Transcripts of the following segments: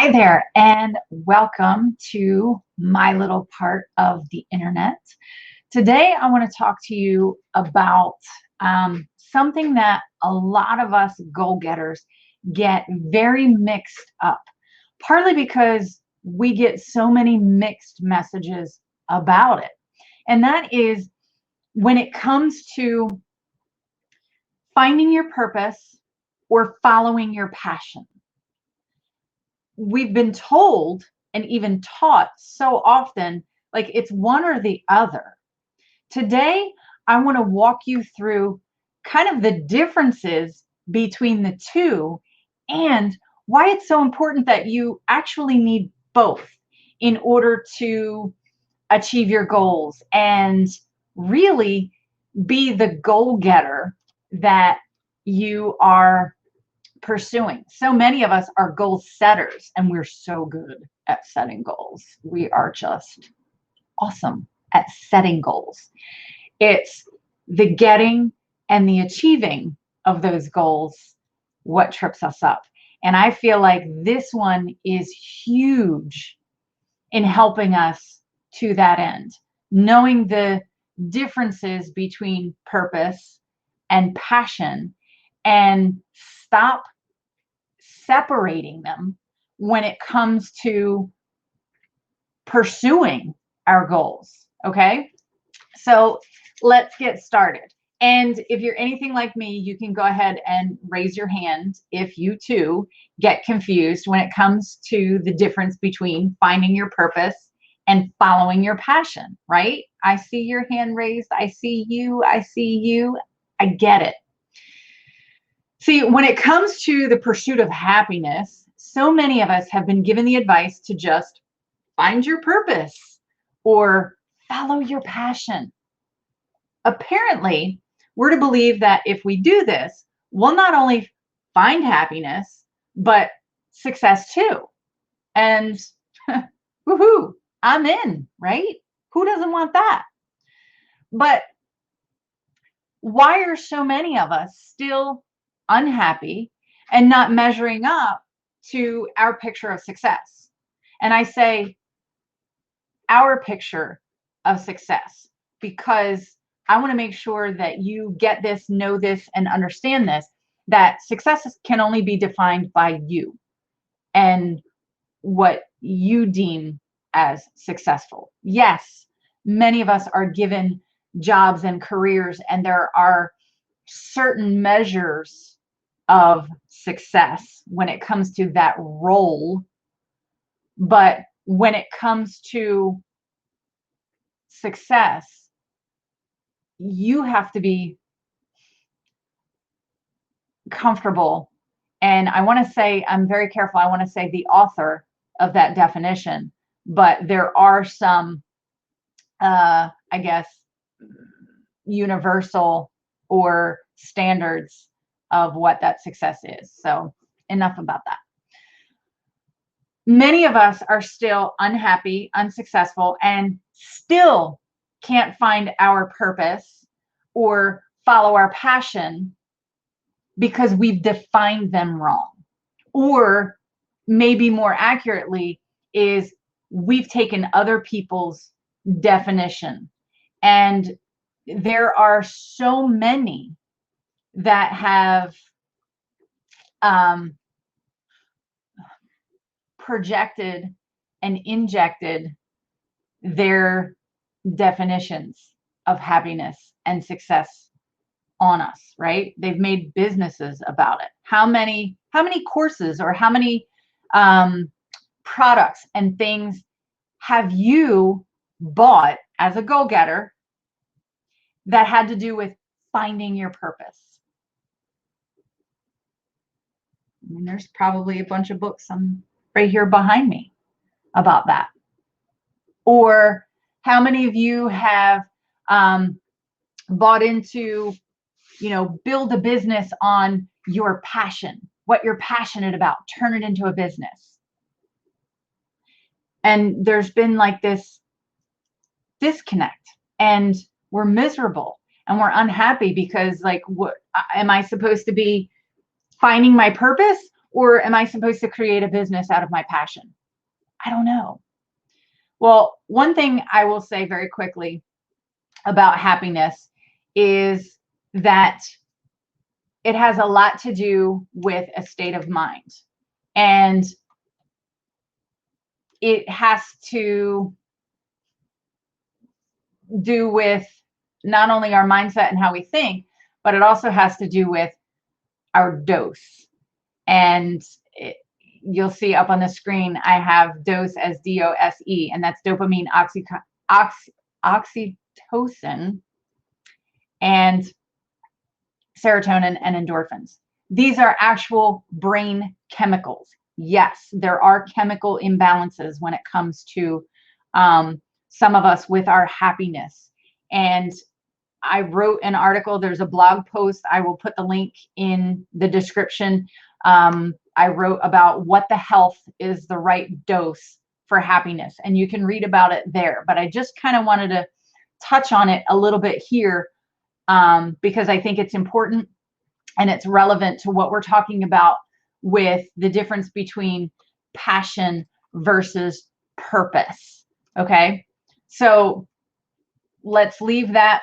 Hi there, and welcome to my little part of the internet. Today, I want to talk to you about something that a lot of us goal getters get very mixed up, partly because we get so many mixed messages about it. And that is when it comes to finding your purpose or following your passion. We've been told and even taught so often, like it's one or the other. Today, I want to walk you through kind of the differences between the two and why it's so important that you actually need both in order to achieve your goals and really be the goal getter that you are pursuing. So many of us are goal setters, and we're so good at setting goals. We are just awesome at setting goals. It's the getting and the achieving of those goals what trips us up. And I feel like this one is huge in helping us to that end. Knowing the differences between purpose and passion, and stop separating them when it comes to pursuing our goals. Okay, so let's get started. And if you're anything like me, you can go ahead and raise your hand if you too get confused when it comes to the difference between finding your purpose and following your passion, right? I see your hand raised. I see you. I see you. I get it. See, when it comes to the pursuit of happiness, so many of us have been given the advice to just find your purpose or follow your passion. Apparently, we're to believe that if we do this, we'll not only find happiness, but success too. And woohoo, I'm in, right? Who doesn't want that? But why are so many of us still unhappy and not measuring up to our picture of success? And I say our picture of success because I want to make sure that you get this, know this, and understand this, that success can only be defined by you and what you deem as successful. Yes, many of us are given jobs and careers, and there are certain measures of success when it comes to that role. But when it comes to success, you have to be comfortable. And I want to say, I'm very careful. I want to say the author of that definition, but there are some, I guess, universal or standards of what that success is. So enough about that. Many of us are still unhappy, unsuccessful, and still can't find our purpose or follow our passion because we've defined them wrong. Or maybe more accurately is we've taken other people's definition. And there are so many that have projected and injected their definitions of happiness and success on us, right? They've made businesses about it. How many courses or how many products and things have you bought as a go-getter that had to do with finding your purpose? I mean, there's probably a bunch of books right here behind me about that. Or how many of you have bought into, build a business on your passion, what you're passionate about, turn it into a business? And there's been like this disconnect, and we're miserable and we're unhappy because, like, what am I supposed to be finding my purpose Or am I supposed to create a business out of my passion? I don't know. Well, one thing I will say very quickly about happiness is that it has a lot to do with a state of mind. And it has to do with not only our mindset and how we think, but it also has to do with our dose. And you'll see up on the screen, I have dose as DOSE, and that's dopamine, oxytocin, and serotonin and endorphins. These are actual brain chemicals. Yes, there are chemical imbalances when it comes to some of us with our happiness. And I wrote an article. There's a blog post. I will put the link in the description. I wrote about what the health is the right dose for happiness. And you can read about it there. But I just kind of wanted to touch on it a little bit here because I think it's important and it's relevant to what we're talking about with the difference between passion versus purpose. Okay, so let's leave that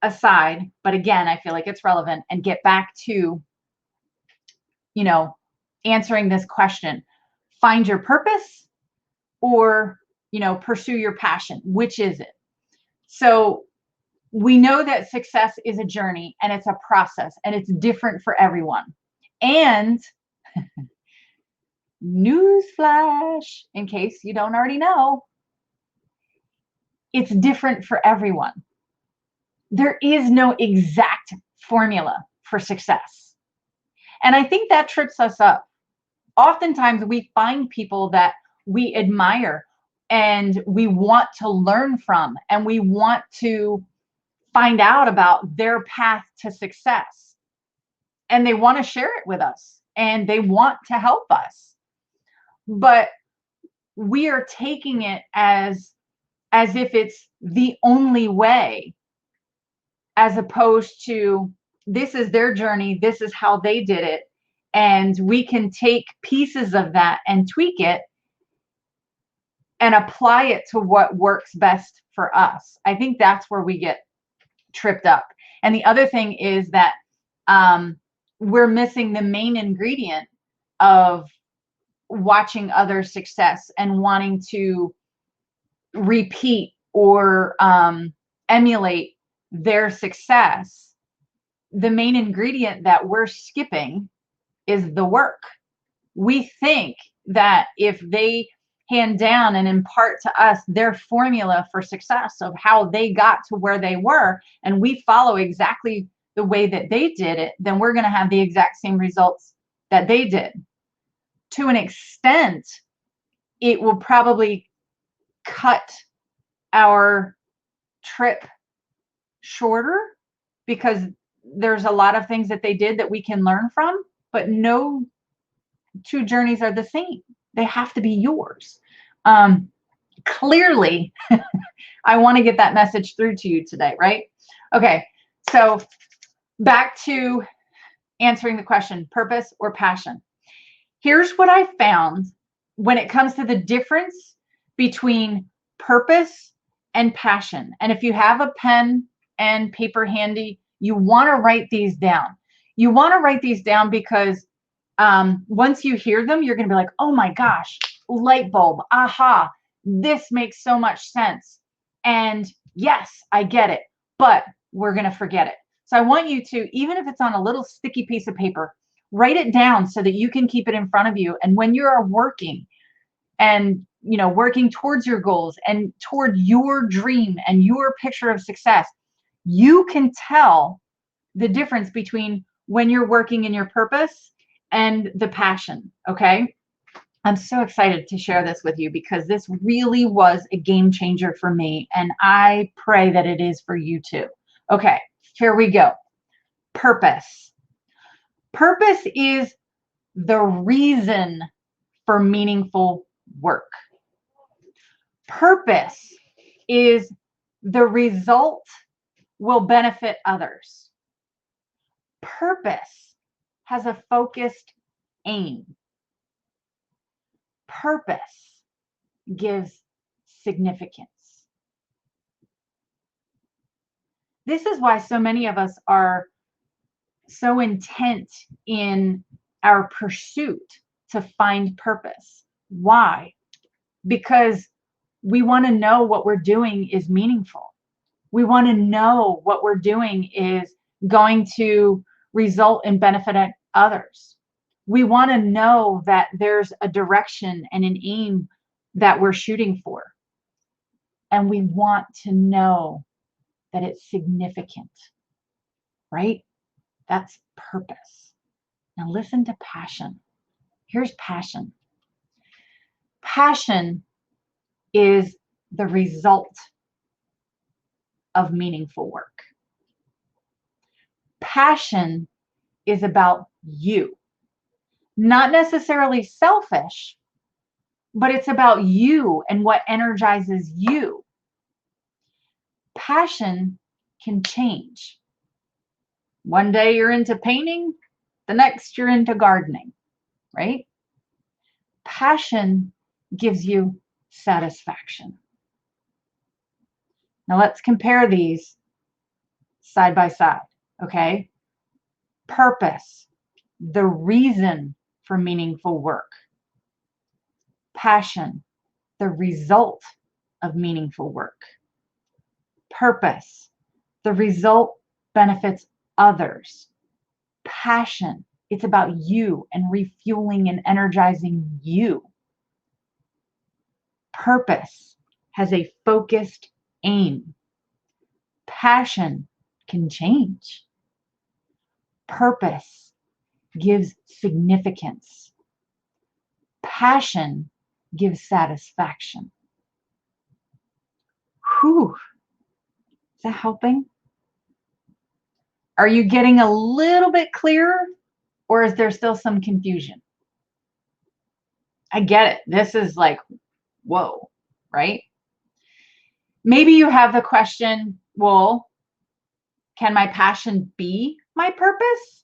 aside. But again, I feel like it's relevant and get back to, you know, answering this question. Find your purpose or, you know, pursue your passion. Which is it? So we know that success is a journey and it's a process and it's different for everyone. And newsflash, in case you don't already know, it's different for everyone. There is no exact formula for success. And I think that trips us up. Oftentimes we find people that we admire and we want to learn from and we want to find out about their path to success. And they want to share it with us and they want to help us. But we are taking it as if it's the only way, as opposed to this is their journey, this is how they did it, and we can take pieces of that and tweak it and apply it to what works best for us. I think that's where we get tripped up. And the other thing is that we're missing the main ingredient of watching other success and wanting to repeat or emulate their success. The main ingredient that we're skipping is the work. We think that if they hand down and impart to us their formula for success of how they got to where they were, and we follow exactly the way that they did it, then we're going to have the exact same results that they did. To an extent, it will probably cut our trip shorter because there's a lot of things that they did that we can learn from, but no two journeys are the same. They have to be yours. Clearly, I want to get that message through to you today, right? Okay, so back to answering the question, purpose or passion. Here's what I found when it comes to the difference between purpose and passion. And if you have a pen and paper handy, you want to write these down. You want to write these down because once you hear them, you're going to be like, oh my gosh, light bulb, aha, this makes so much sense. And yes, I get it, but we're going to forget it. So I want you to, even if it's on a little sticky piece of paper, write it down so that you can keep it in front of you. And when you're working and, you know, working towards your goals and toward your dream and your picture of success, you can tell the difference between when you're working in your purpose and the passion. Okay. I'm so excited to share this with you because this really was a game changer for me. And I pray that it is for you too. Okay, here we go. Purpose. Purpose is the reason for meaningful work. Purpose is the result will benefit others. Purpose has a focused aim. Purpose gives significance. This is why so many of us are so intent in our pursuit to find purpose. Why? Because we want to know what we're doing is meaningful. We want to know what we're doing is going to result in benefiting others. We want to know that there's a direction and an aim that we're shooting for. And we want to know that it's significant, right? That's purpose. Now listen to passion. Here's passion. Passion is the result of meaningful work. Passion is about you. Not necessarily selfish, but it's about you and what energizes you. Passion can change. One day you're into painting, the next you're into gardening, right? Passion gives you satisfaction. Now let's compare these side by side, okay? Purpose, the reason for meaningful work. Passion, the result of meaningful work. Purpose, the result benefits others. Passion, it's about you and refueling and energizing you. Purpose has a focused aim. Passion can change. Purpose gives significance. Passion gives satisfaction. Whew. Is that helping? Are you getting a little bit clearer, or is there still some confusion? I get it. This is like, whoa, right? Maybe you have the question, well, can my passion be my purpose?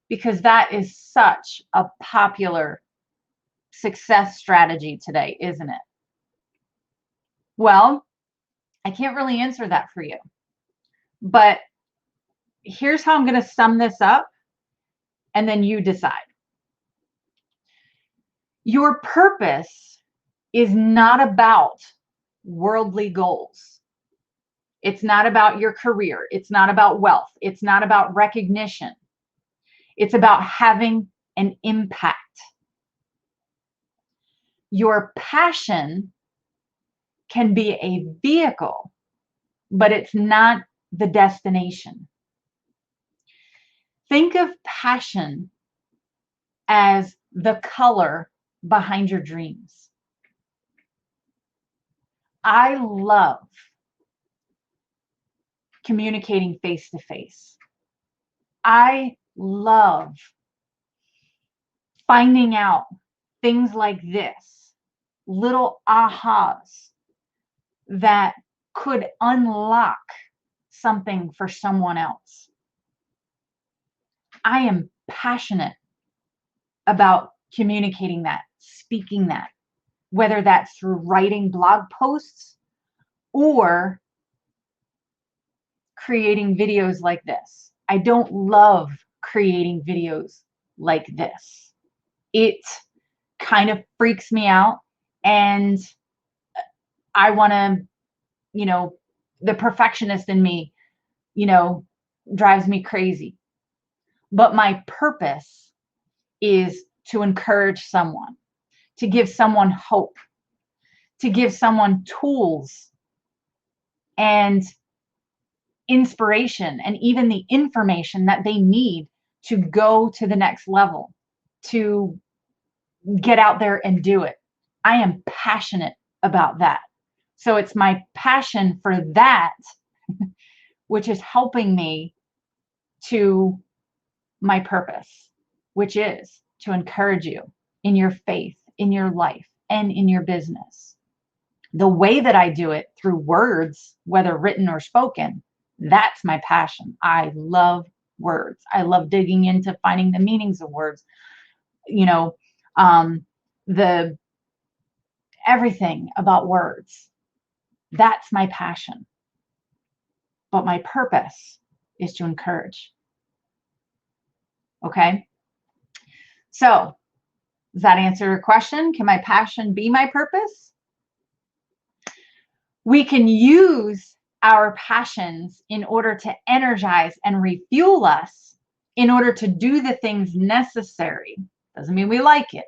Because that is such a popular success strategy today, isn't it? Well, I can't really answer that for you. But here's how I'm going to sum this up, and then you decide. Your purpose is not about worldly goals. It's not about your career. It's not about wealth. It's not about recognition. It's about having an impact. Your passion can be a vehicle, but it's not the destination. Think of passion as the color behind your dreams. I love communicating face to face. I love finding out things like this, little ahas that could unlock something for someone else. I am passionate about communicating that, speaking that, whether that's through writing blog posts or creating videos like this. I don't love creating videos like this. It kind of freaks me out, and I want to, the perfectionist in me, drives me crazy. But my purpose is to encourage someone, to give someone hope, to give someone tools and inspiration and even the information that they need to go to the next level, to get out there and do it. I am passionate about that. So it's my passion for that, which is helping me to my purpose, which is to encourage you in your faith, in your life, and in your business. The way that I do it through words, whether written or spoken, that's my passion. I love words. I love digging into finding the meanings of words. The everything about words. That's my passion. But my purpose is to encourage. Okay? So, does that answer your question? Can my passion be my purpose? We can use our passions in order to energize and refuel us in order to do the things necessary. Doesn't mean we like it.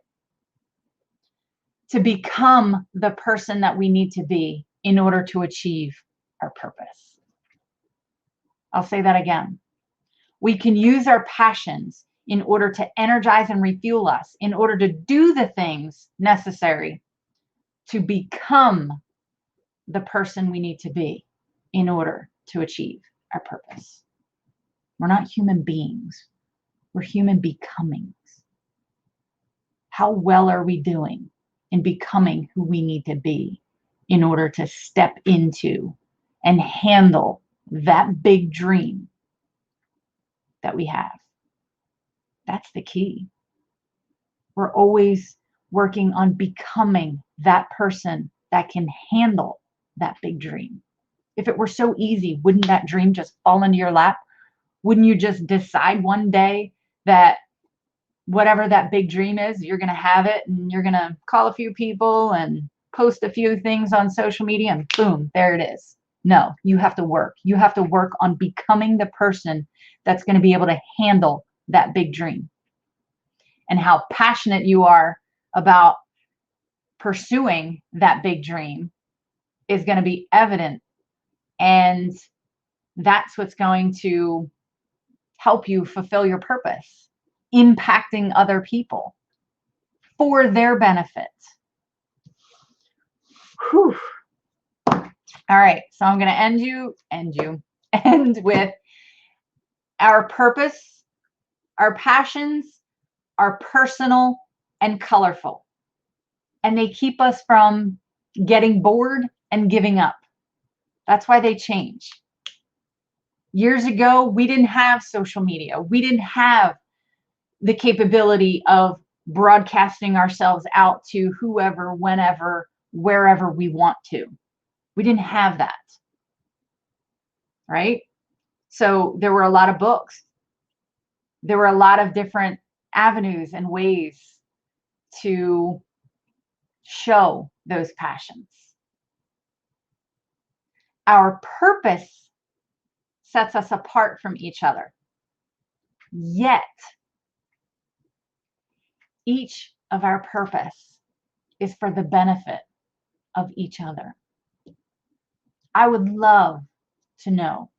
To become the person that we need to be in order to achieve our purpose. I'll say that again. We can use our passions in order to energize and refuel us, in order to do the things necessary to become the person we need to be in order to achieve our purpose. We're not human beings. We're human becomings. How well are we doing in becoming who we need to be in order to step into and handle that big dream that we have? That's the key. We're always working on becoming that person that can handle that big dream. If it were so easy, wouldn't that dream just fall into your lap? Wouldn't you just decide one day that whatever that big dream is, you're going to have it, and you're going to call a few people and post a few things on social media, and boom, there it is? No, you have to work. You have to work on becoming the person that's going to be able to handle that big dream. And how passionate you are about pursuing that big dream is going to be evident. And that's what's going to help you fulfill your purpose, impacting other people for their benefit. Whew. All right, so I'm going to end with our purpose. Our passions are personal and colorful, and they keep us from getting bored and giving up. That's why they change. Years ago, we didn't have social media. We didn't have the capability of broadcasting ourselves out to whoever, whenever, wherever we want to. We didn't have that, right? So there were a lot of books. There were a lot of different avenues and ways to show those passions. Our purpose sets us apart from each other. Yet, each of our purpose is for the benefit of each other. I would love to know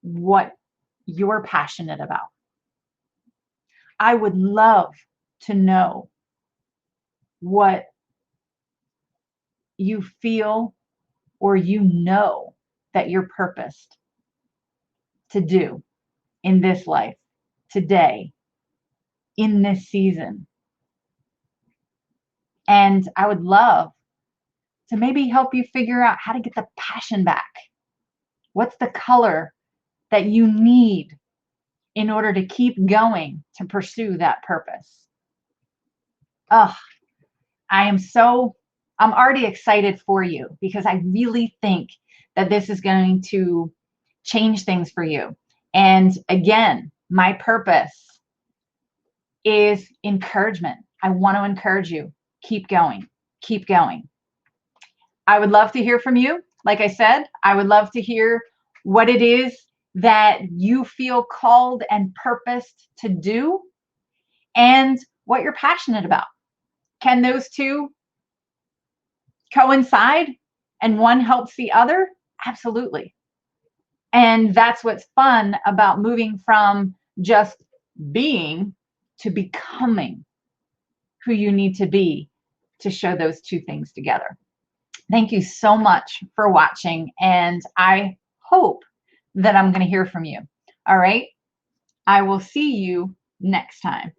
what you're passionate about. I would love to know what you feel or you know that you're purposed to do in this life, today, in this season. And I would love to maybe help you figure out how to get the passion back. What's the color that you need in order to keep going to pursue that purpose? Oh, I'm already excited for you, because I really think that this is going to change things for you. And again, my purpose is encouragement. I want to encourage you. Keep going. Keep going. I would love to hear from you. Like I said, I would love to hear what it is that you feel called and purposed to do and what you're passionate about. Can those two coincide and one helps the other? Absolutely. And that's what's fun about moving from just being to becoming who you need to be to show those two things together. Thank you so much for watching, and I hope that I'm going to hear from you. All right. I will see you next time.